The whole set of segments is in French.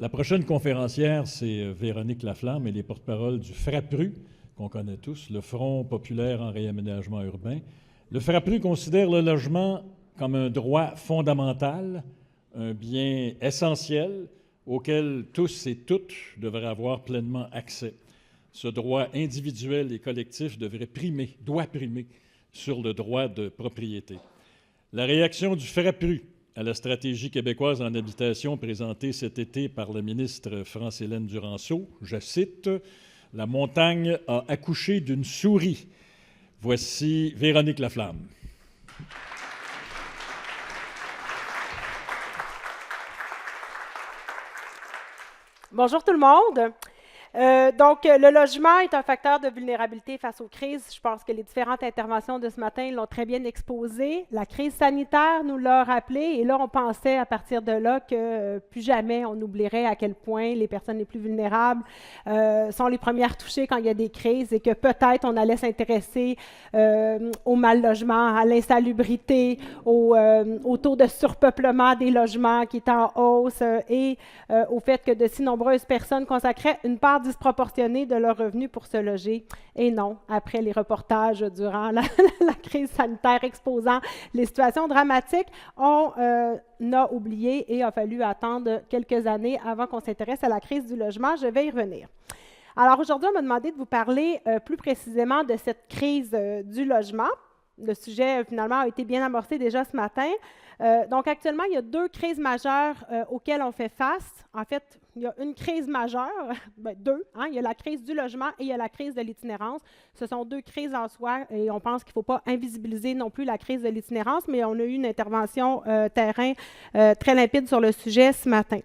La prochaine conférencière, c'est Véronique Laflamme, elle est porte-parole du FRAPRU, qu'on connaît tous, le Front populaire en réaménagement urbain. Le FRAPRU considère le logement comme un droit fondamental, un bien essentiel auquel tous et toutes devraient avoir pleinement accès. Ce droit individuel et collectif doit primer sur le droit de propriété. La réaction du FRAPRU à la stratégie québécoise en habitation présentée cet été par la ministre France-Hélène Duranceau, je cite, « La montagne a accouché d'une souris ». Voici Véronique Laflamme. Bonjour tout le monde. Donc, le logement est un facteur de vulnérabilité face aux crises. Je pense que les différentes interventions de ce matin l'ont très bien exposé. La crise sanitaire nous l'a rappelé et là, on pensait à partir de là que plus jamais on oublierait à quel point les personnes les plus vulnérables sont les premières touchées quand il y a des crises et que peut-être on allait s'intéresser au mal logement, à l'insalubrité, au taux de surpeuplement des logements qui est en hausse et au fait que de si nombreuses personnes consacraient une part disproportionnée de leurs revenus pour se loger. Et non, après les reportages durant la crise sanitaire exposant les situations dramatiques, on a oublié et a fallu attendre quelques années avant qu'on s'intéresse à la crise du logement. Je vais y revenir. Alors aujourd'hui, on m'a demandé de vous parler plus précisément de cette crise du logement. Le sujet, finalement, a été bien amorcé déjà ce matin. Donc, actuellement, il y a deux crises majeures auxquelles on fait face. En fait, il y a une crise majeure, deux. Il y a la crise du logement et il y a la crise de l'itinérance. Ce sont deux crises en soi et on pense qu'il ne faut pas invisibiliser non plus la crise de l'itinérance, mais on a eu une intervention terrain très limpide sur le sujet ce matin.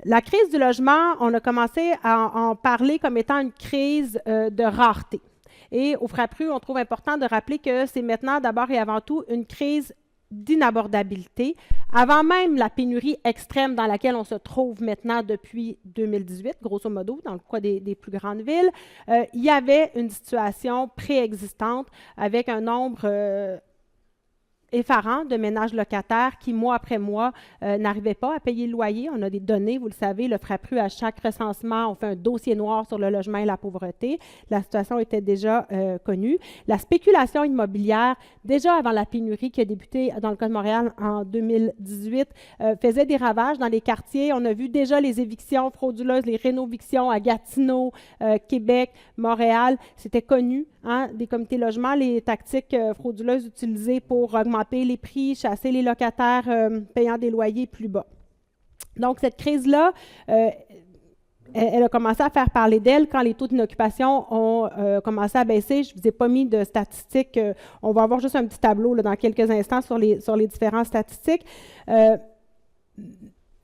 La crise du logement, on a commencé à en parler comme étant une crise de rareté. Et au FRAPRU, on trouve important de rappeler que c'est maintenant d'abord et avant tout une crise d'inabordabilité, avant même la pénurie extrême dans laquelle on se trouve maintenant depuis 2018, grosso modo, dans le cas des plus grandes villes, il y avait une situation préexistante avec un nombre effarant de ménages locataires qui, mois après mois, n'arrivaient pas à payer le loyer. On a des données, vous le savez, le FRAPRU, à chaque recensement, on fait un dossier noir sur le logement et la pauvreté. La situation était déjà connue. La spéculation immobilière, déjà avant la pénurie qui a débuté dans le cas de Montréal en 2018, faisait des ravages dans les quartiers. On a vu déjà les évictions frauduleuses, les rénovictions à Gatineau, Québec, Montréal. C'était connu, des comités logements, les tactiques frauduleuses utilisées pour augmenter les prix, chasser les locataires payant des loyers plus bas. Donc, cette crise-là, elle a commencé à faire parler d'elle quand les taux d'inoccupation ont commencé à baisser. Je ne vous ai pas mis de statistiques. On va avoir juste un petit tableau là, dans quelques instants sur les différentes statistiques.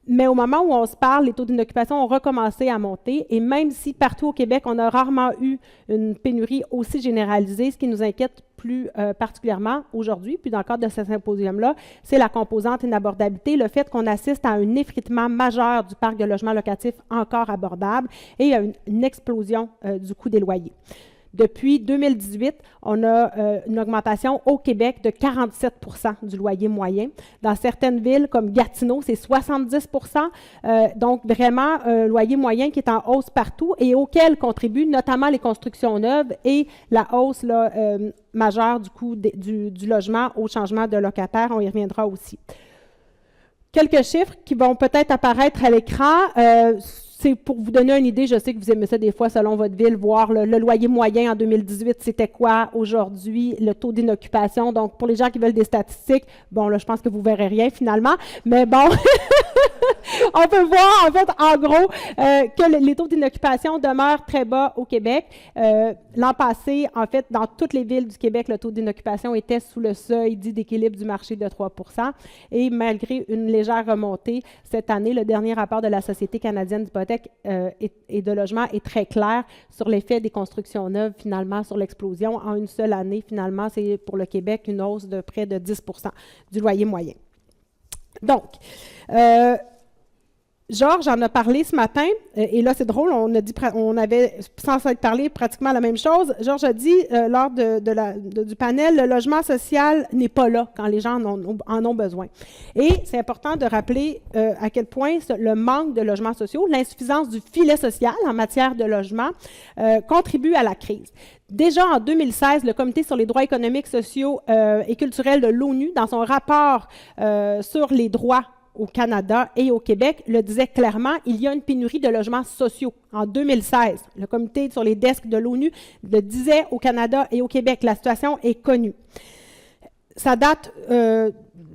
Mais au moment où on se parle, les taux d'inoccupation ont recommencé à monter et même si partout au Québec, on a rarement eu une pénurie aussi généralisée, ce qui nous inquiète plus particulièrement aujourd'hui, puis dans le cadre de ce symposium-là, c'est la composante inabordabilité, le fait qu'on assiste à un effritement majeur du parc de logements locatifs encore abordable et il y a une explosion du coût des loyers. Depuis 2018, on a une augmentation au Québec de 47 % du loyer moyen. Dans certaines villes comme Gatineau, c'est 70 %. Donc, vraiment, un loyer moyen qui est en hausse partout et auquel contribuent notamment les constructions neuves et la hausse majeure du coût du logement au changement de locataire. On y reviendra aussi. Quelques chiffres qui vont peut-être apparaître à l'écran. C'est pour vous donner une idée, je sais que vous aimez ça des fois selon votre ville, voir le loyer moyen en 2018, c'était quoi aujourd'hui, le taux d'inoccupation. Donc, pour les gens qui veulent des statistiques, bon, là, je pense que vous ne verrez rien finalement, mais bon, on peut voir, en fait, en gros, que les taux d'inoccupation demeurent très bas au Québec. L'an passé, en fait, dans toutes les villes du Québec, le taux d'inoccupation était sous le seuil dit d'équilibre du marché de 3 %. Et malgré une légère remontée, cette année, le dernier rapport de la Société canadienne d'hypothèques et de logement est très clair sur l'effet des constructions neuves, finalement, sur l'explosion. En une seule année, finalement, c'est pour le Québec une hausse de près de 10 % du loyer moyen. Donc, Georges en a parlé ce matin, et là c'est drôle, on avait sans s'être parlé pratiquement la même chose. Georges a dit lors du panel, le logement social n'est pas là quand les gens en ont besoin. Et c'est important de rappeler à quel point le manque de logements sociaux, l'insuffisance du filet social en matière de logement contribue à la crise. Déjà en 2016, le Comité sur les droits économiques, sociaux et culturels de l'ONU, dans son rapport sur les droits au Canada et au Québec, le disait clairement, il y a une pénurie de logements sociaux. En 2016, le Comité sur les desks de l'ONU le disait au Canada et au Québec. La situation est connue. Ça date,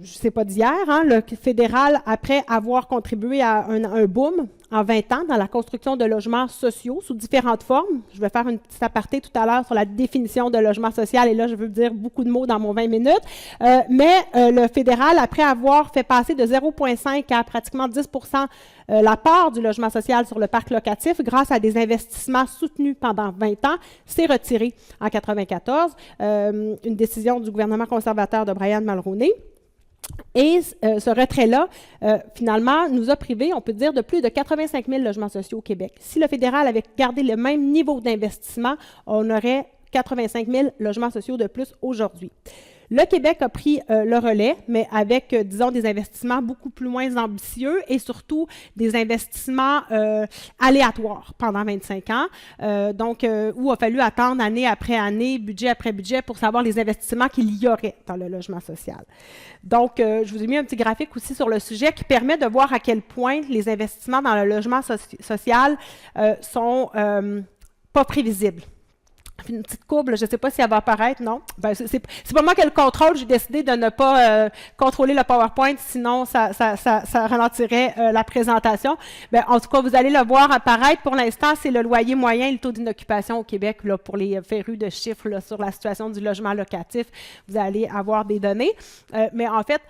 c'est pas d'hier, hein, le fédéral, après avoir contribué à un boom en 20 ans dans la construction de logements sociaux sous différentes formes. Je vais faire une petite aparté tout à l'heure sur la définition de logement social, et là, je veux dire beaucoup de mots dans mon 20 minutes. Mais le fédéral, après avoir fait passer de 0,5 à pratiquement 10 la part du logement social sur le parc locatif, grâce à des investissements soutenus pendant 20 ans, s'est retiré en 1994, une décision du gouvernement conservateur de Brian Mulroney. Et ce retrait-là, finalement, nous a privés, on peut dire, de plus de 85 000 logements sociaux au Québec. Si le fédéral avait gardé le même niveau d'investissement, on aurait 85 000 logements sociaux de plus aujourd'hui. Le Québec a pris le relais, mais avec, disons, des investissements beaucoup plus moins ambitieux et surtout des investissements aléatoires pendant 25 ans, donc où il a fallu attendre année après année, budget après budget, pour savoir les investissements qu'il y aurait dans le logement social. Donc, je vous ai mis un petit graphique aussi sur le sujet qui permet de voir à quel point les investissements dans le logement social sont pas prévisibles. Une petite courbe, là, je ne sais pas si elle va apparaître, non? Ben, c'est pas moi qui ai le contrôle, j'ai décidé de ne pas contrôler le PowerPoint, sinon ça ralentirait la présentation. Ben, en tout cas, vous allez le voir apparaître. Pour l'instant, c'est le loyer moyen et le taux d'inoccupation au Québec, là, pour les férus de chiffres là, sur la situation du logement locatif. Vous allez avoir des données. Mais en fait,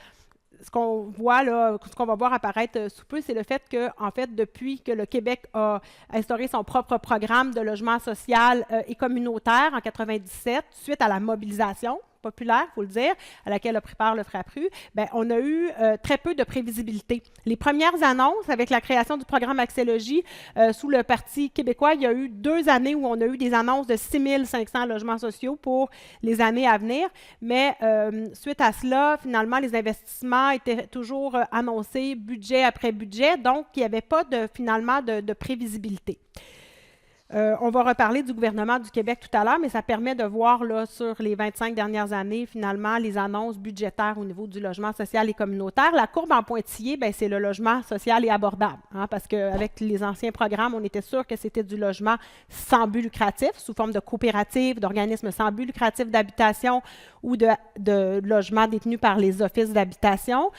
ce qu'on voit là, ce qu'on va voir apparaître sous peu, c'est le fait que, en fait, depuis que le Québec a instauré son propre programme de logement social et communautaire en 1997, suite à la mobilisation populaire, il faut le dire, à laquelle a pris part le FRAPRU, bien, on a eu très peu de prévisibilité. Les premières annonces, avec la création du programme Accès Logis sous le Parti québécois, il y a eu 2 années où on a eu des annonces de 6 500 logements sociaux pour les années à venir, mais suite à cela, finalement, les investissements étaient toujours annoncés budget après budget, donc il n'y avait pas finalement de prévisibilité. On va reparler du gouvernement du Québec tout à l'heure, mais ça permet de voir là, sur les 25 dernières années, finalement, les annonces budgétaires au niveau du logement social et communautaire. La courbe en pointillé, bien, c'est le logement social et abordable, hein, parce qu'avec les anciens programmes, on était sûr que c'était du logement sans but lucratif, sous forme de coopératives, d'organismes sans but lucratif d'habitation ou de logements détenus par les offices d'habitation.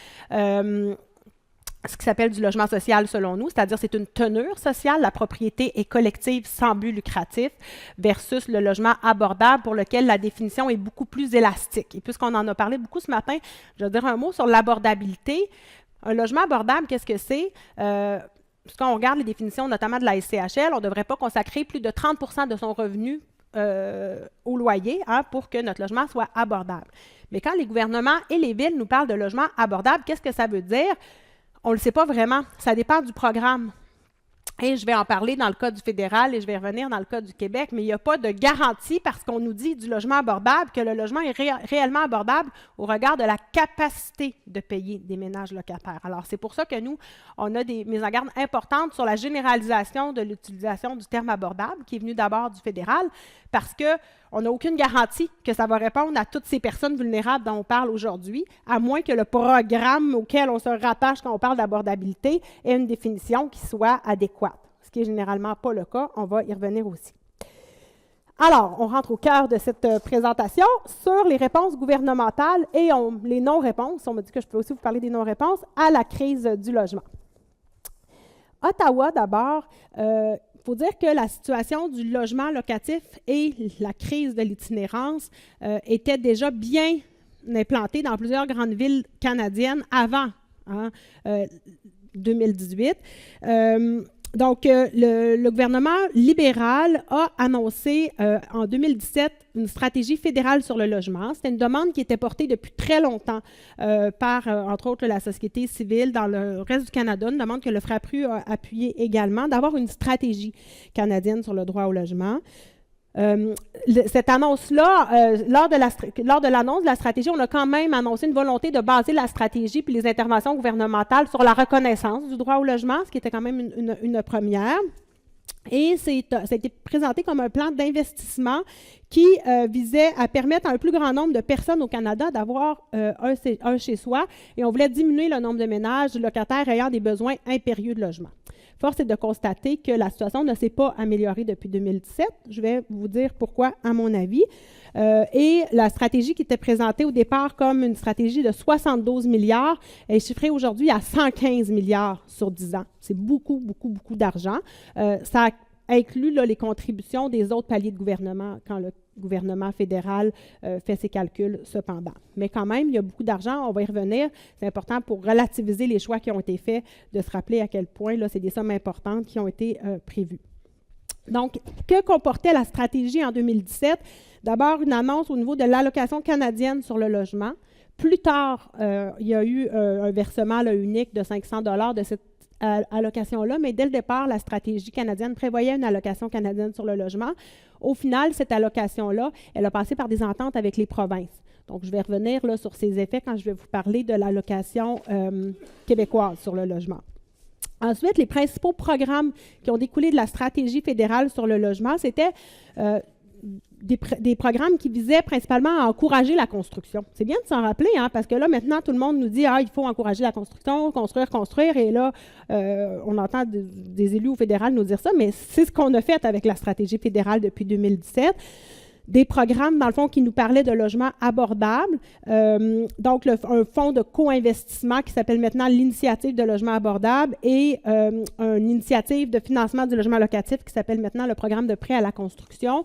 Ce qui s'appelle du logement social selon nous, c'est-à-dire c'est une tenure sociale, la propriété est collective sans but lucratif versus le logement abordable pour lequel la définition est beaucoup plus élastique. Et puisqu'on en a parlé beaucoup ce matin, je vais dire un mot sur l'abordabilité. Un logement abordable, qu'est-ce que c'est? Quand on regarde les définitions notamment de la SCHL, on ne devrait pas consacrer plus de 30 % de son revenu au loyer pour que notre logement soit abordable. Mais quand les gouvernements et les villes nous parlent de logement abordable, qu'est-ce que ça veut dire? On ne le sait pas vraiment. Ça dépend du programme. Et je vais en parler dans le cas du fédéral et je vais revenir dans le cas du Québec, mais il n'y a pas de garantie parce qu'on nous dit du logement abordable que le logement est réellement abordable au regard de la capacité de payer des ménages locataires. Alors, c'est pour ça que nous, on a des mises en garde importantes sur la généralisation de l'utilisation du terme abordable qui est venu d'abord du fédéral parce qu'on n'a aucune garantie que ça va répondre à toutes ces personnes vulnérables dont on parle aujourd'hui, à moins que le programme auquel on se rattache quand on parle d'abordabilité ait une définition qui soit adéquate. Ce qui n'est généralement pas le cas, on va y revenir aussi. Alors, on rentre au cœur de cette présentation sur les réponses gouvernementales et les non-réponses. On m'a dit que je peux aussi vous parler des non-réponses à la crise du logement. Ottawa, d'abord, il faut dire que la situation du logement locatif et la crise de l'itinérance étaient déjà bien implantées dans plusieurs grandes villes canadiennes avant 2018. Le gouvernement libéral a annoncé en 2017 une stratégie fédérale sur le logement. C'était une demande qui était portée depuis très longtemps par, entre autres, la société civile dans le reste du Canada, une demande que le FRAPRU a appuyée également, d'avoir une stratégie canadienne sur le droit au logement. Cette annonce-là, lors de l'annonce de la stratégie, on a quand même annoncé une volonté de baser la stratégie puis les interventions gouvernementales sur la reconnaissance du droit au logement, ce qui était quand même une première. Et ça a été présenté comme un plan d'investissement qui visait à permettre à un plus grand nombre de personnes au Canada d'avoir un chez soi. Et on voulait diminuer le nombre de ménages locataires ayant des besoins impérieux de logement. Force est de constater que la situation ne s'est pas améliorée depuis 2017. Je vais vous dire pourquoi, à mon avis. Et la stratégie qui était présentée au départ comme une stratégie de 72 milliards est chiffrée aujourd'hui à 115 milliards sur 10 ans. C'est beaucoup, beaucoup, beaucoup d'argent. Ça inclut là, les contributions des autres paliers de gouvernement quand le gouvernement fédéral fait ses calculs cependant. Mais quand même, il y a beaucoup d'argent, on va y revenir. C'est important pour relativiser les choix qui ont été faits, de se rappeler à quel point là, c'est des sommes importantes qui ont été prévues. Donc, que comportait la stratégie en 2017? D'abord, une annonce au niveau de l'allocation canadienne sur le logement. Plus tard, il y a eu un versement là, unique de 500 $ de cette allocation-là, mais dès le départ, la stratégie canadienne prévoyait une allocation canadienne sur le logement. Au final, cette allocation-là, elle a passé par des ententes avec les provinces. Donc, je vais revenir là, sur ces effets quand je vais vous parler de l'allocation québécoise sur le logement. Ensuite, les principaux programmes qui ont découlé de la stratégie fédérale sur le logement, c'était des programmes qui visaient principalement à encourager la construction. C'est bien de s'en rappeler, hein, parce que là, maintenant, tout le monde nous dit « Ah, il faut encourager la construction, construire », et là, on entend des élus au fédéral nous dire ça, mais c'est ce qu'on a fait avec la stratégie fédérale depuis 2017. Des programmes, dans le fond, qui nous parlaient de logements abordables. Donc, un fonds de co-investissement qui s'appelle maintenant l'Initiative de logement abordable et une initiative de financement du logement locatif qui s'appelle maintenant le programme de prêt à la construction.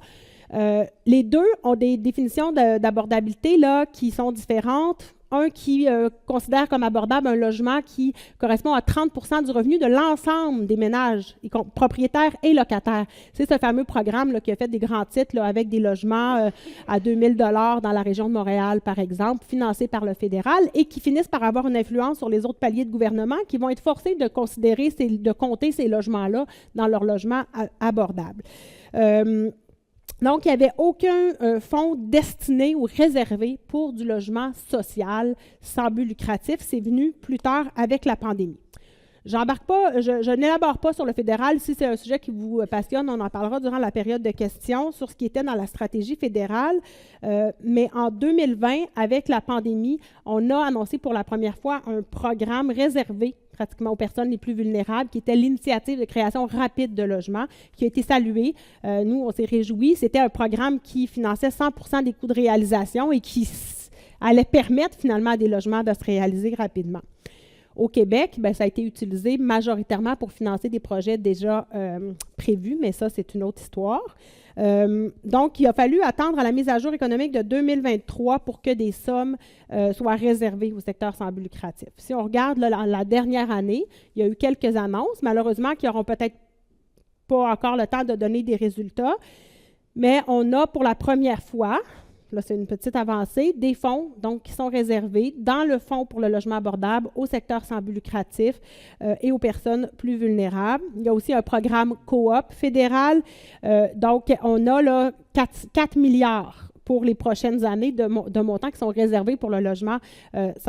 Les deux ont des définitions d'abordabilité là, qui sont différentes. Un qui considère comme abordable un logement qui correspond à 30 % du revenu de l'ensemble des ménages, propriétaires et locataires. C'est ce fameux programme là, qui a fait des grands titres là, avec des logements à 2 000 $ dans la région de Montréal, par exemple, financés par le fédéral et qui finissent par avoir une influence sur les autres paliers de gouvernement qui vont être forcés de de compter ces logements-là dans leur logement abordable. Donc, il n'y avait aucun fonds destiné ou réservé pour du logement social sans but lucratif. C'est venu plus tard avec la pandémie. Je n'élabore pas sur le fédéral. Si c'est un sujet qui vous passionne, on en parlera durant la période de questions sur ce qui était dans la stratégie fédérale. Mais en 2020, avec la pandémie, on a annoncé pour la première fois un programme réservé pratiquement aux personnes les plus vulnérables, qui était l'initiative de création rapide de logements, qui a été saluée. Nous, on s'est réjouis. C'était un programme qui finançait 100 % des coûts de réalisation et qui allait permettre finalement à des logements de se réaliser rapidement. Au Québec, bien, ça a été utilisé majoritairement pour financer des projets déjà prévus, mais ça, c'est une autre histoire. Donc, il a fallu attendre à la mise à jour économique de 2023 pour que des sommes soient réservées au secteur sans but lucratif. Si on regarde là, la dernière année, il y a eu quelques annonces, malheureusement, qui n'auront peut-être pas encore le temps de donner des résultats, mais on a pour la première fois, là c'est une petite avancée, des fonds donc, qui sont réservés dans le fonds pour le logement abordable au secteur sans but lucratif et aux personnes plus vulnérables. Il y a aussi un programme coop fédéral. Donc, on a là 4 milliards pour les prochaines années de montants qui sont réservés pour le logement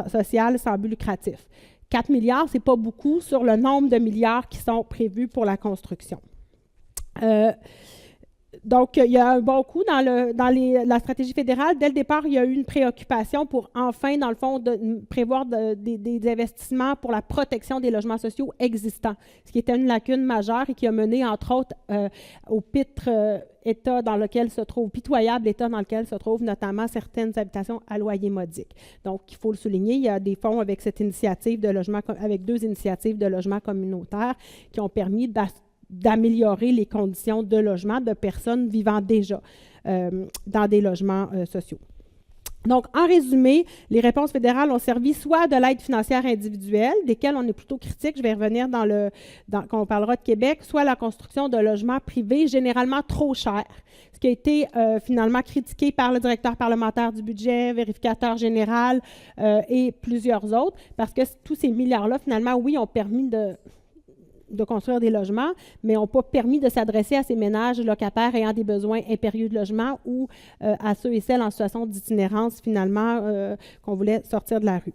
social sans but lucratif. 4 milliards, ce n'est pas beaucoup sur le nombre de milliards qui sont prévus pour la construction. Donc, il y a un bon coup dans la stratégie fédérale. Dès le départ, il y a eu une préoccupation pour enfin, dans le fond, prévoir des investissements pour la protection des logements sociaux existants, ce qui était une lacune majeure et qui a mené, entre autres, au pitoyable état dans lequel se trouvent notamment certaines habitations à loyer modique. Donc, il faut le souligner, il y a des fonds avec cette initiative de logement, avec 2 initiatives de logement communautaire qui ont permis d'améliorer les conditions de logement de personnes vivant déjà dans des logements sociaux. Donc, en résumé, les réponses fédérales ont servi soit de l'aide financière individuelle, desquelles on est plutôt critique, je vais revenir quand on parlera de Québec, soit la construction de logements privés généralement trop chers, ce qui a été finalement critiqué par le directeur parlementaire du budget, vérificateur général et plusieurs autres, parce que tous ces milliards-là, finalement, oui, ont permis de construire des logements, mais n'ont pas permis de s'adresser à ces ménages locataires ayant des besoins impérieux de logement ou à ceux et celles en situation d'itinérance, finalement, qu'on voulait sortir de la rue.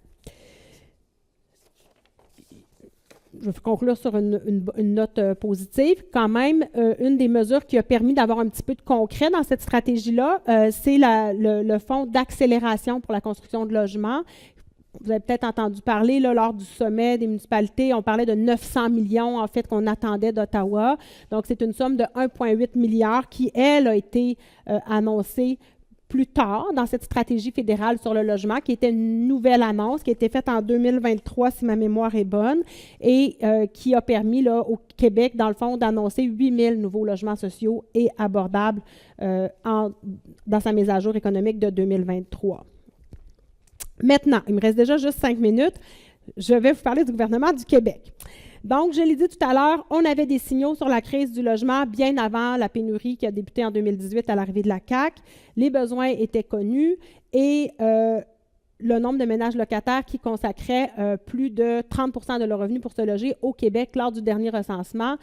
Je vais conclure sur une note positive. Quand même, une des mesures qui a permis d'avoir un petit peu de concret dans cette stratégie-là, c'est le fonds d'accélération pour la construction de logements. Vous avez peut-être entendu parler, là, lors du sommet des municipalités, on parlait de 900 millions, en fait, qu'on attendait d'Ottawa. Donc, c'est une somme de 1,8 milliard qui, elle, a été annoncée plus tard dans cette stratégie fédérale sur le logement, qui était une nouvelle annonce, qui a été faite en 2023, si ma mémoire est bonne, et qui a permis, là, au Québec, dans le fond, d'annoncer 8 000 nouveaux logements sociaux et abordables dans sa mise à jour économique de 2023. Maintenant, il me reste déjà juste 5 minutes. Je vais vous parler du gouvernement du Québec. Donc, je l'ai dit tout à l'heure, on avait des signaux sur la crise du logement bien avant la pénurie qui a débuté en 2018 à l'arrivée de la CAQ. Les besoins étaient connus et le nombre de ménages locataires qui consacraient plus de 30 % de leurs revenus pour se loger au Québec lors du dernier recensement,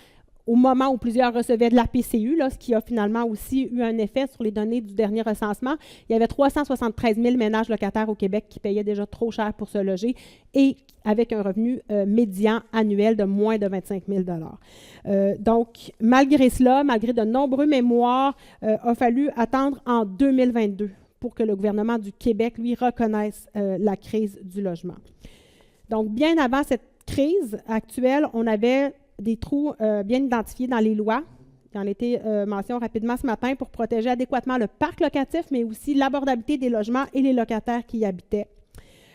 au moment où plusieurs recevaient de la PCU, là, ce qui a finalement aussi eu un effet sur les données du dernier recensement. Il y avait 373 000 ménages locataires au Québec qui payaient déjà trop cher pour se loger et avec un revenu médian annuel de moins de 25 000 Donc, malgré cela, malgré de nombreux mémoires, a fallu attendre en 2022 pour que le gouvernement du Québec, lui, reconnaisse la crise du logement. Donc, bien avant cette crise actuelle, on avait des trous bien identifiés dans les lois. Il en a été mention rapidement ce matin pour protéger adéquatement le parc locatif, mais aussi l'abordabilité des logements et les locataires qui y habitaient.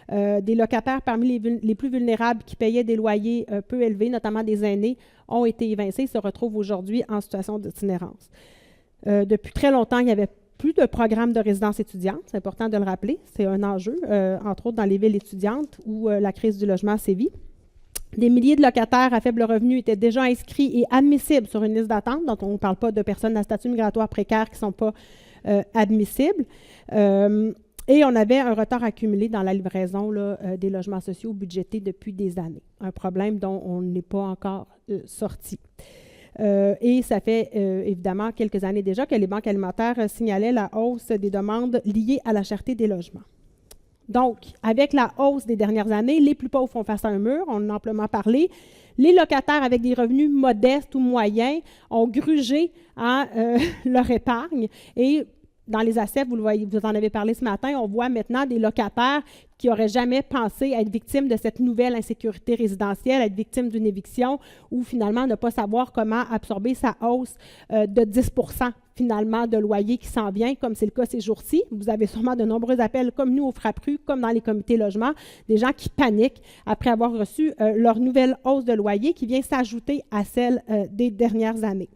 Des locataires parmi les plus vulnérables qui payaient des loyers peu élevés, notamment des aînés, ont été évincés et se retrouvent aujourd'hui en situation d'itinérance. Depuis très longtemps, il n'y avait plus de programme de résidence étudiante. C'est important de le rappeler. C'est un enjeu, entre autres dans les villes étudiantes où la crise du logement sévit. Des milliers de locataires à faible revenu étaient déjà inscrits et admissibles sur une liste d'attente, dont on ne parle pas de personnes à statut migratoire précaire qui ne sont pas admissibles. Et on avait un retard accumulé dans la livraison des logements sociaux budgétés depuis des années. Un problème dont on n'est pas encore sorti. Et ça fait évidemment quelques années déjà que les banques alimentaires signalaient la hausse des demandes liées à la cherté des logements. Donc, avec la hausse des dernières années, les plus pauvres font face à un mur, on en a amplement parlé. Les locataires avec des revenus modestes ou moyens ont grugé leur épargne et dans les ACEF, vous en avez parlé ce matin, on voit maintenant des locataires qui n'auraient jamais pensé être victimes de cette nouvelle insécurité résidentielle, être victimes d'une éviction ou finalement ne pas savoir comment absorber sa hausse de 10 % finalement de loyer qui s'en vient, comme c'est le cas ces jours-ci. Vous avez sûrement de nombreux appels comme nous au Frappru, comme dans les comités logement, des gens qui paniquent après avoir reçu leur nouvelle hausse de loyer qui vient s'ajouter à celle des dernières années.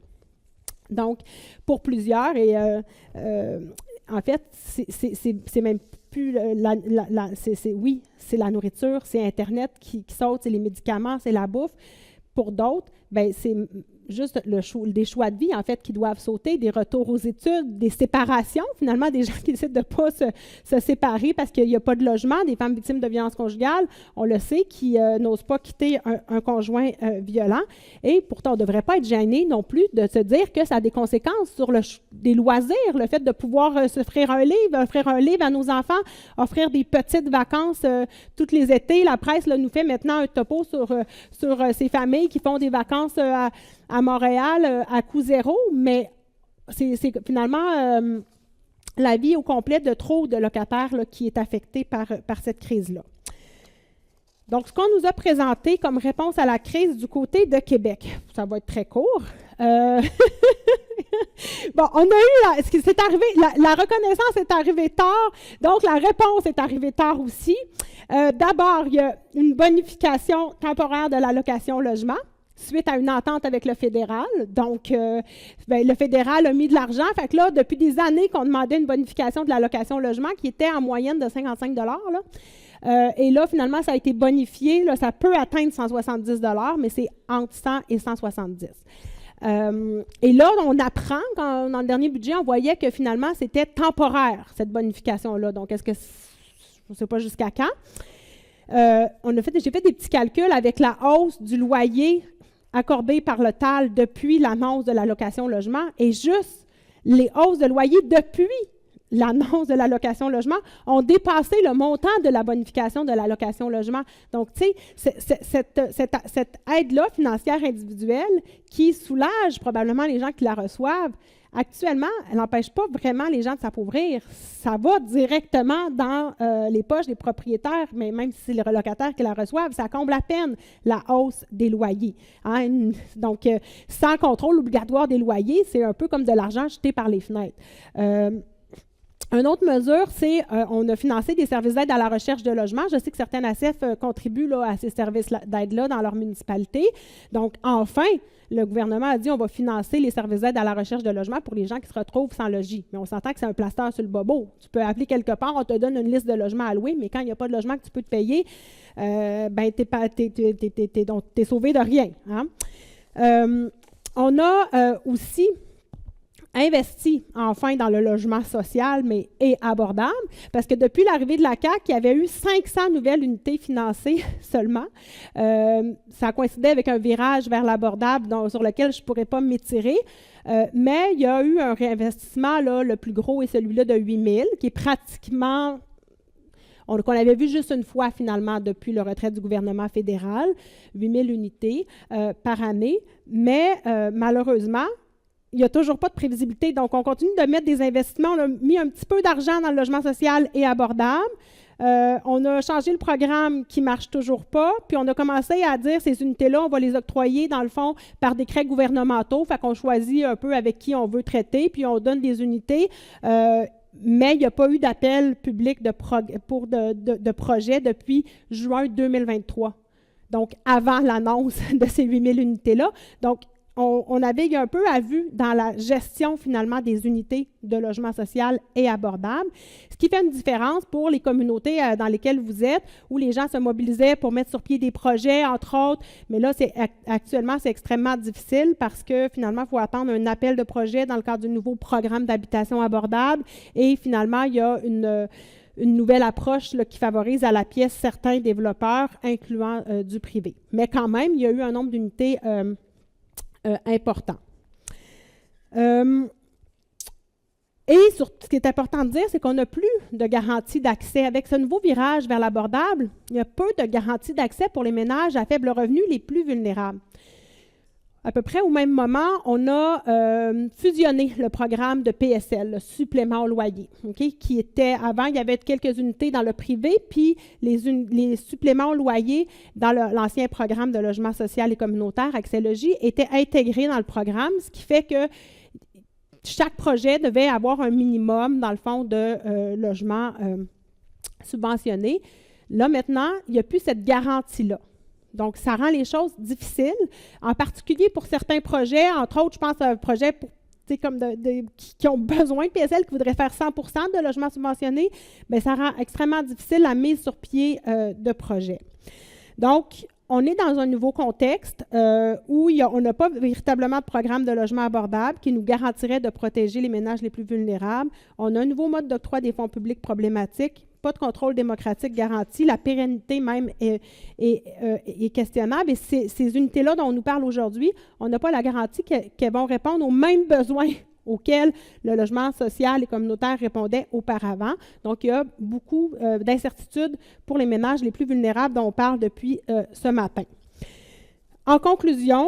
Donc, pour plusieurs, et en fait, c'est même plus oui, c'est la nourriture, c'est Internet qui saute, c'est les médicaments, c'est la bouffe. Pour d'autres, ben, c'est juste des choix de vie, en fait, qui doivent sauter, des retours aux études, des séparations, finalement, des gens qui décident de ne pas se séparer parce qu'il n'y a pas de logement, des femmes victimes de violences conjugales, on le sait, qui n'osent pas quitter un conjoint violent. Et pourtant, on ne devrait pas être gêné non plus de se dire que ça a des conséquences sur des loisirs, le fait de pouvoir s'offrir un livre à nos enfants, offrir des petites vacances tous les étés. La presse nous fait maintenant un topo sur ces familles qui font des vacances à Montréal à coût zéro, mais c'est finalement la vie au complet de trop de locataires qui est affectée par cette crise-là. Donc, ce qu'on nous a présenté comme réponse à la crise du côté de Québec, ça va être très court. Bon, on a eu, c'est arrivé, la reconnaissance est arrivée tard, donc la réponse est arrivée tard aussi. D'abord, il y a une bonification temporaire de l'allocation logement. suite à une entente avec le fédéral. Donc, le fédéral a mis de l'argent. Fait que là, depuis des années qu'on demandait une bonification de l'allocation logement qui était en moyenne de 55 $. Et là, finalement, ça a été bonifié. Là, ça peut atteindre 170 $, mais c'est entre 100 et 170. Et là, on apprend, dans le dernier budget, on voyait que finalement, c'était temporaire, cette bonification-là. Donc, est-ce que, je ne sais pas jusqu'à quand. J'ai fait des petits calculs avec la hausse du loyer accordé par le TAL depuis l'annonce de l'allocation logement et juste les hausses de loyer depuis l'annonce de l'allocation logement ont dépassé le montant de la bonification de l'allocation logement. Donc, tu sais, cette aide-là financière individuelle qui soulage probablement les gens qui la reçoivent, actuellement, elle n'empêche pas vraiment les gens de s'appauvrir. Ça va directement dans les poches des propriétaires, mais même si c'est les relocataires qui la reçoivent, ça comble à peine la hausse des loyers. Hein? Donc, sans contrôle obligatoire des loyers, c'est un peu comme de l'argent jeté par les fenêtres. Une autre mesure, c'est on a financé des services d'aide à la recherche de logement. Je sais que certains ACF contribuent là, à ces services d'aide-là dans leur municipalité. Donc, enfin, le gouvernement a dit on va financer les services d'aide à la recherche de logement pour les gens qui se retrouvent sans logis. Mais on s'entend que c'est un plaster sur le bobo. Tu peux appeler quelque part, on te donne une liste de logements à louer, mais quand il n'y a pas de logement que tu peux te payer, t'es sauvé de rien. Hein? On a aussi investi enfin dans le logement social et abordable, parce que depuis l'arrivée de la CAQ, il y avait eu 500 nouvelles unités financées seulement. Ça coïncidait avec un virage vers l'abordable sur lequel je ne pourrais pas m'étirer, mais il y a eu un réinvestissement, là, le plus gros est celui-là de 8 000, qui est pratiquement qu'on avait vu juste une fois finalement depuis le retrait du gouvernement fédéral, 8 000 unités par année, mais malheureusement, il n'y a toujours pas de prévisibilité. Donc, on continue de mettre des investissements. On a mis un petit peu d'argent dans le logement social et abordable. On a changé le programme qui ne marche toujours pas. Puis, on a commencé à dire ces unités-là, on va les octroyer, dans le fond, par décrets gouvernementaux. Fait qu'on choisit un peu avec qui on veut traiter, puis on donne des unités. Mais il n'y a pas eu d'appel public de projet depuis juin 2023. Donc, avant l'annonce de ces 8 000 unités-là. Donc, on navigue un peu à vue dans la gestion, finalement, des unités de logement social et abordable, ce qui fait une différence pour les communautés dans lesquelles vous êtes, où les gens se mobilisaient pour mettre sur pied des projets, entre autres. Mais là, actuellement, c'est extrêmement difficile parce que, finalement, il faut attendre un appel de projet dans le cadre du nouveau programme d'habitation abordable. Et, finalement, il y a une nouvelle approche là, qui favorise à la pièce certains développeurs, incluant du privé. Mais quand même, il y a eu un nombre d'unités important. Et ce qui est important de dire, c'est qu'on n'a plus de garantie d'accès. Avec ce nouveau virage vers l'abordable, il y a peu de garantie d'accès pour les ménages à faible revenu les plus vulnérables. À peu près au même moment, on a fusionné le programme de PSL, le supplément au loyer, qui était, avant, il y avait quelques unités dans le privé, puis les suppléments au loyer dans l'ancien programme de logement social et communautaire, Accès Logis, étaient intégrés dans le programme, ce qui fait que chaque projet devait avoir un minimum, dans le fond, de logements subventionnés. Là, maintenant, il n'y a plus cette garantie-là. Donc, ça rend les choses difficiles, en particulier pour certains projets. Entre autres, je pense à un projet pour, comme qui ont besoin de PSL, qui voudraient faire 100 % de logements subventionnés. Bien, ça rend extrêmement difficile la mise sur pied de projets. Donc, on est dans un nouveau contexte où on n'a pas véritablement de programme de logement abordable qui nous garantirait de protéger les ménages les plus vulnérables. On a un nouveau mode d'octroi des fonds publics problématique. Pas de contrôle démocratique garanti, la pérennité même est questionnable. Et ces unités-là dont on nous parle aujourd'hui, on n'a pas la garantie qu'elles vont répondre aux mêmes besoins auxquels le logement social et communautaire répondait auparavant. Donc, il y a beaucoup d'incertitudes pour les ménages les plus vulnérables dont on parle depuis ce matin. En conclusion,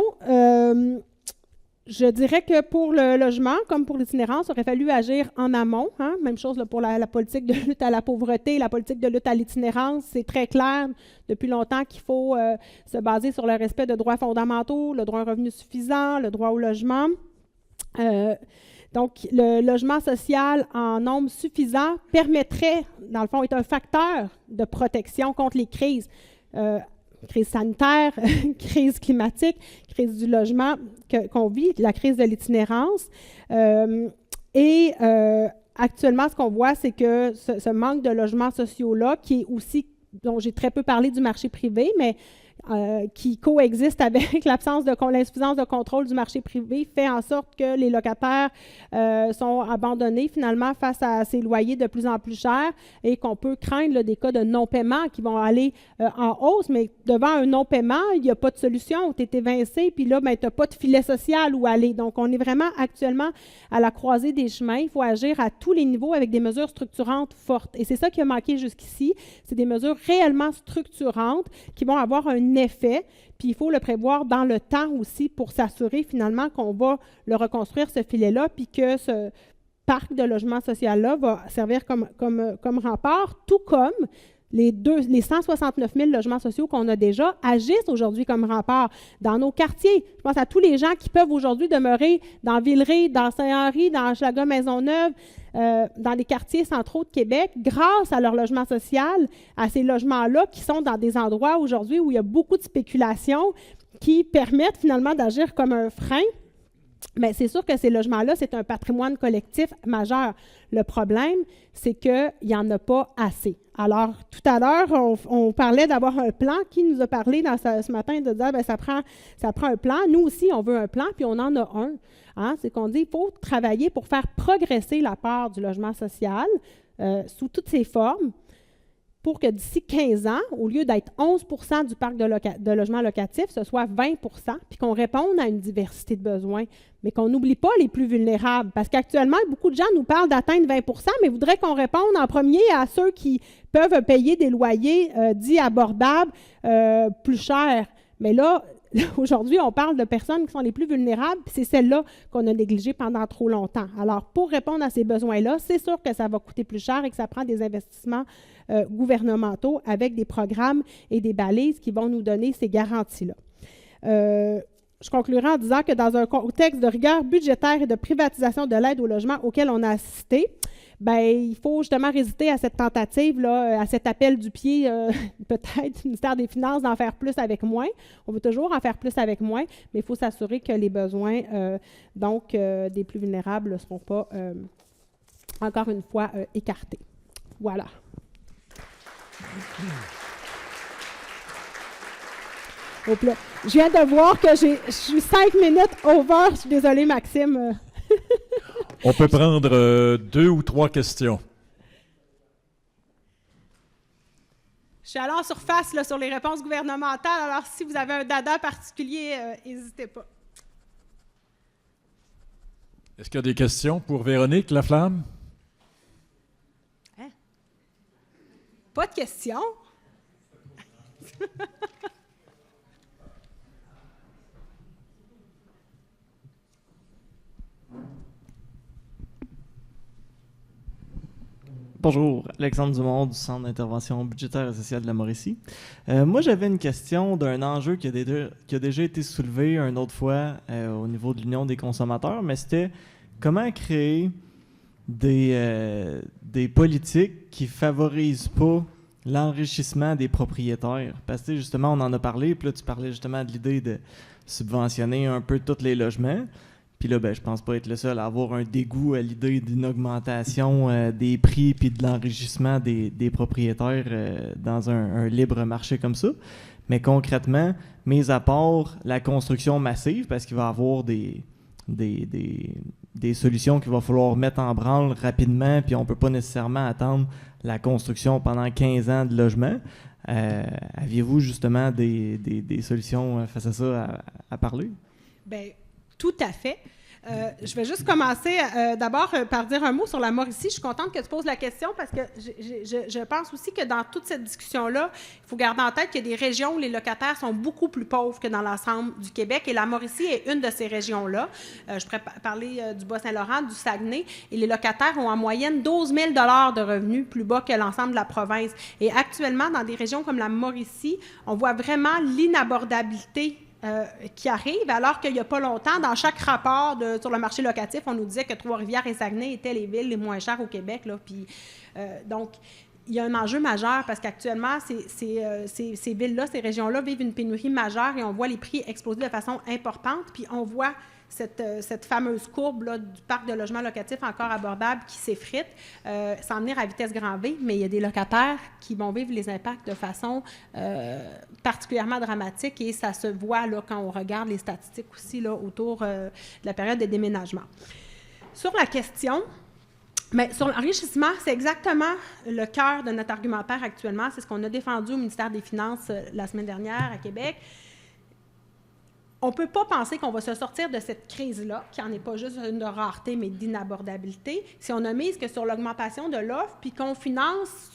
je dirais que pour le logement, comme pour l'itinérance, il aurait fallu agir en amont. Hein? Même chose là, pour la politique de lutte à la pauvreté, la politique de lutte à l'itinérance. C'est très clair depuis longtemps qu'il faut se baser sur le respect de droits fondamentaux, le droit à un revenu suffisant, le droit au logement. Donc, le logement social en nombre suffisant permettrait, dans le fond, est un facteur de protection contre les crises. crise sanitaire, crise climatique, crise du logement qu'on vit, la crise de l'itinérance. Actuellement, ce qu'on voit, c'est que ce manque de logements sociaux-là, qui est aussi, dont j'ai très peu parlé du marché privé, mais qui coexiste avec l'insuffisance de contrôle du marché privé, fait en sorte que les locataires sont abandonnés finalement face à ces loyers de plus en plus chers et qu'on peut craindre là, des cas de non-paiement qui vont aller en hausse, mais devant un non-paiement, il n'y a pas de solution, tu es évincé, puis là, ben, tu n'as pas de filet social où aller. Donc, on est vraiment actuellement à la croisée des chemins. Il faut agir à tous les niveaux avec des mesures structurantes fortes. Et c'est ça qui a manqué jusqu'ici, c'est des mesures réellement structurantes qui vont avoir un effet, puis il faut le prévoir dans le temps aussi pour s'assurer finalement qu'on va le reconstruire, ce filet-là, puis que ce parc de logement social-là va servir comme rempart, tout comme les 169 000 logements sociaux qu'on a déjà agissent aujourd'hui comme rempart dans nos quartiers. Je pense à tous les gens qui peuvent aujourd'hui demeurer dans Villeray, dans Saint-Henri, dans Hochelaga-Maisonneuve, dans les quartiers centraux de Québec, grâce à leur logement social, à ces logements-là qui sont dans des endroits aujourd'hui où il y a beaucoup de spéculation qui permettent finalement d'agir comme un frein. Mais c'est sûr que ces logements-là, c'est un patrimoine collectif majeur. Le problème, c'est qu'il n'y en a pas assez. Alors, tout à l'heure, on parlait d'avoir un plan. Qui nous a parlé ce matin de dire, bien, ça prend un plan. Nous aussi, on veut un plan, puis on en a un. Hein? C'est qu'on dit qu'il faut travailler pour faire progresser la part du logement social sous toutes ses formes, pour que d'ici 15 ans, au lieu d'être 11 % du parc de logements locatifs, ce soit 20 % puis qu'on réponde à une diversité de besoins, mais qu'on n'oublie pas les plus vulnérables. Parce qu'actuellement, beaucoup de gens nous parlent d'atteindre 20 % mais voudraient qu'on réponde en premier à ceux qui peuvent payer des loyers dits abordables, plus chers. Mais là, aujourd'hui, on parle de personnes qui sont les plus vulnérables, puis c'est celles-là qu'on a négligées pendant trop longtemps. Alors, pour répondre à ces besoins-là, c'est sûr que ça va coûter plus cher et que ça prend des investissements gouvernementaux avec des programmes et des balises qui vont nous donner ces garanties-là. Je conclurai en disant que dans un contexte de rigueur budgétaire et de privatisation de l'aide au logement auquel on a assisté, bien, il faut justement résister à cette tentative-là, à cet appel du pied, peut-être, du ministère des Finances, d'en faire plus avec moins. On veut toujours en faire plus avec moins, mais il faut s'assurer que les besoins des plus vulnérables ne seront pas, encore une fois, écartés. Voilà. Je viens de voir que je suis 5 minutes over. Je suis désolée, Maxime. On peut prendre 2 ou 3 questions. Je suis allée en surface là, sur les réponses gouvernementales. Alors, si vous avez un dada particulier, n'hésitez pas. Est-ce qu'il y a des questions pour Véronique Laflamme? Hein? Pas de questions? Bonjour, Alexandre Dumont du Centre d'intervention budgétaire et sociale de la Mauricie. Moi, j'avais une question d'un enjeu qui a déjà été soulevé une autre fois au niveau de l'Union des consommateurs, mais c'était comment créer des politiques qui ne favorisent pas l'enrichissement des propriétaires. Parce que justement, on en a parlé, puis là, tu parlais justement de l'idée de subventionner un peu tous les logements. Puis là, je pense pas être le seul à avoir un dégoût à l'idée d'une augmentation des prix puis de l'enrichissement des propriétaires dans un libre marché comme ça. Mais concrètement, mis à part la construction massive, parce qu'il va y avoir des solutions qu'il va falloir mettre en branle rapidement, puis on ne peut pas nécessairement attendre la construction pendant 15 ans de logement. Aviez-vous justement des solutions face à ça à parler? Bien, tout à fait. Je vais juste commencer d'abord par dire un mot sur la Mauricie. Je suis contente que tu poses la question parce que je pense aussi que dans toute cette discussion-là, il faut garder en tête qu'il y a des régions où les locataires sont beaucoup plus pauvres que dans l'ensemble du Québec et la Mauricie est une de ces régions-là. Je pourrais parler du Bas-Saint-Laurent, du Saguenay, et les locataires ont en moyenne 12 000 $ de revenus plus bas que l'ensemble de la province. Et actuellement, dans des régions comme la Mauricie, on voit vraiment l'inabordabilité qui arrive, alors qu'il n'y a pas longtemps, dans chaque rapport sur le marché locatif, on nous disait que Trois-Rivières et Saguenay étaient les villes les moins chères au Québec. Là, puis, donc, il y a un enjeu majeur parce qu'actuellement, ces villes-là, ces régions-là vivent une pénurie majeure et on voit les prix exploser de façon importante. Puis on voit cette fameuse courbe là, du parc de logements locatifs encore abordables qui s'effrite, s'en venir à vitesse grand V, mais il y a des locataires qui vont vivre les impacts de façon particulièrement dramatique et ça se voit là, quand on regarde les statistiques aussi là, autour de la période de déménagement. Sur la question, mais sur l'enrichissement, c'est exactement le cœur de notre argumentaire actuellement. C'est ce qu'on a défendu au ministère des Finances la semaine dernière à Québec. On ne peut pas penser qu'on va se sortir de cette crise-là, qui n'en est pas juste une rareté, mais d'inabordabilité, si on ne mise que sur l'augmentation de l'offre, puis qu'on finance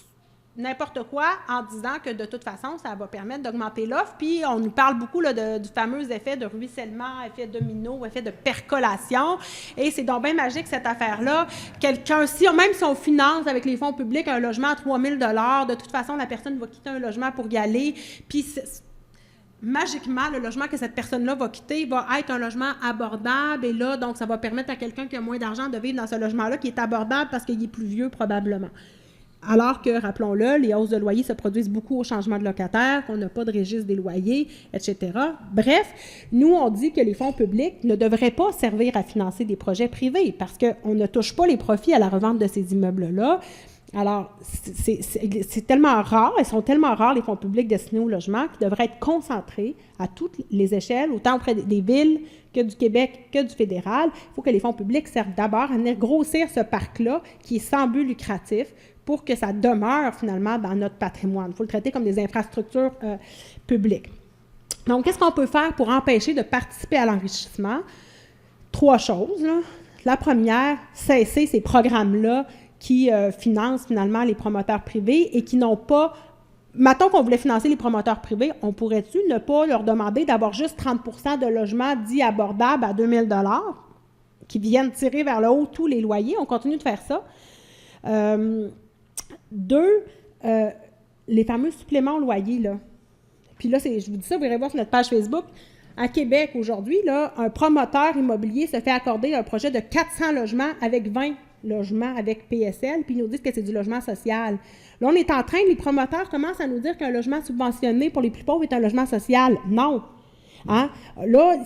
n'importe quoi en disant que de toute façon, ça va permettre d'augmenter l'offre. Puis on nous parle beaucoup là, du fameux effet de ruissellement, effet domino, effet de percolation. Et c'est donc bien magique cette affaire-là. Quelqu'un, même si on finance avec les fonds publics un logement à 3 000 $, de toute façon, la personne va quitter un logement pour y aller. Puis magiquement, le logement que cette personne-là va quitter va être un logement abordable. Et là, donc, ça va permettre à quelqu'un qui a moins d'argent de vivre dans ce logement-là qui est abordable parce qu'il est plus vieux probablement. Alors que, rappelons-le, les hausses de loyers se produisent beaucoup au changement de locataire, qu'on n'a pas de registre des loyers, etc. Bref, nous, on dit que les fonds publics ne devraient pas servir à financer des projets privés parce qu'on ne touche pas les profits à la revente de ces immeubles-là. Alors, c'est tellement rare, ils sont tellement rares, les fonds publics destinés au logement, qui devraient être concentrés à toutes les échelles, autant auprès des villes que du Québec que du fédéral. Il faut que les fonds publics servent d'abord à venir grossir ce parc-là, qui est sans but lucratif, pour que ça demeure finalement dans notre patrimoine. Il faut le traiter comme des infrastructures publiques. Donc, qu'est-ce qu'on peut faire pour empêcher de participer à l'enrichissement? 3 choses, là. La première, cesser ces programmes-là qui financent finalement les promoteurs privés et qui n'ont pas... Mettons qu'on voulait financer les promoteurs privés, on pourrait-tu ne pas leur demander d'avoir juste 30 % de logements dits abordables à 2 000 $ qui viennent tirer vers le haut tous les loyers? On continue de faire ça. 2, les fameux suppléments au loyer, là. Puis là, je vous dis ça, vous irez voir sur notre page Facebook. À Québec, aujourd'hui, là, un promoteur immobilier se fait accorder un projet de 400 logements avec 20 logements avec PSL, puis ils nous disent que c'est du logement social. Là, on est en train, les promoteurs commencent à nous dire qu'un logement subventionné pour les plus pauvres est un logement social. Non. Hein? Là,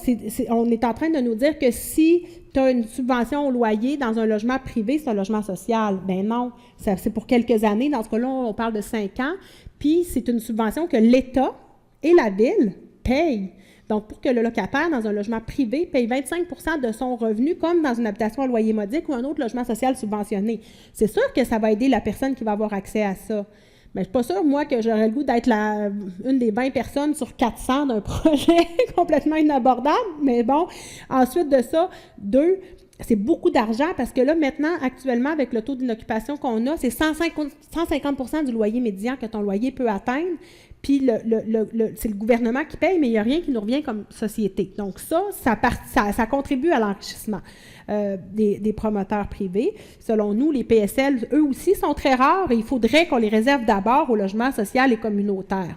on est en train de nous dire que si tu as une subvention au loyer dans un logement privé, c'est un logement social. Ben non, c'est pour quelques années. Dans ce cas-là, on parle de 5 ans. Puis, c'est une subvention que l'État et la Ville payent. Donc, pour que le locataire dans un logement privé paye 25 % de son revenu, comme dans une habitation à loyer modique ou un autre logement social subventionné. C'est sûr que ça va aider la personne qui va avoir accès à ça. Mais je ne suis pas sûre, moi, que j'aurais le goût d'être une des 20 personnes sur 400 d'un projet complètement inabordable. Mais bon, ensuite de ça, 2, c'est beaucoup d'argent parce que là, maintenant, actuellement, avec le taux d'inoccupation qu'on a, c'est 150 % du loyer médian que ton loyer peut atteindre. Puis c'est le gouvernement qui paye, mais il n'y a rien qui nous revient comme société. Donc ça contribue à l'enrichissement des promoteurs privés. Selon nous, les PSL, eux aussi, sont très rares et il faudrait qu'on les réserve d'abord au logement social et communautaire.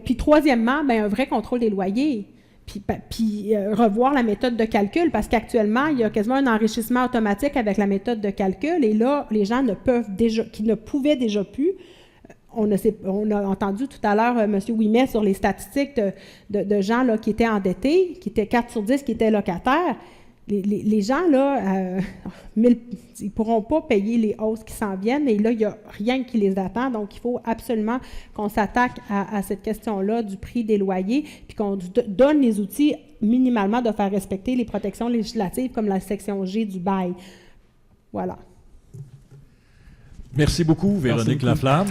Puis troisièmement, un vrai contrôle des loyers. Puis revoir la méthode de calcul, parce qu'actuellement, il y a quasiment un enrichissement automatique avec la méthode de calcul, et là, les gens qui ne pouvaient déjà plus, on a entendu tout à l'heure M. Ouimet sur les statistiques de gens là, qui étaient endettés, qui étaient 4 sur 10 qui étaient locataires. Les gens, là, ils ne pourront pas payer les hausses qui s'en viennent, et là, il n'y a rien qui les attend. Donc, il faut absolument qu'on s'attaque à cette question-là du prix des loyers, puis qu'on donne les outils minimalement de faire respecter les protections législatives comme la section G du bail. Voilà. Merci beaucoup, Véronique Laflamme.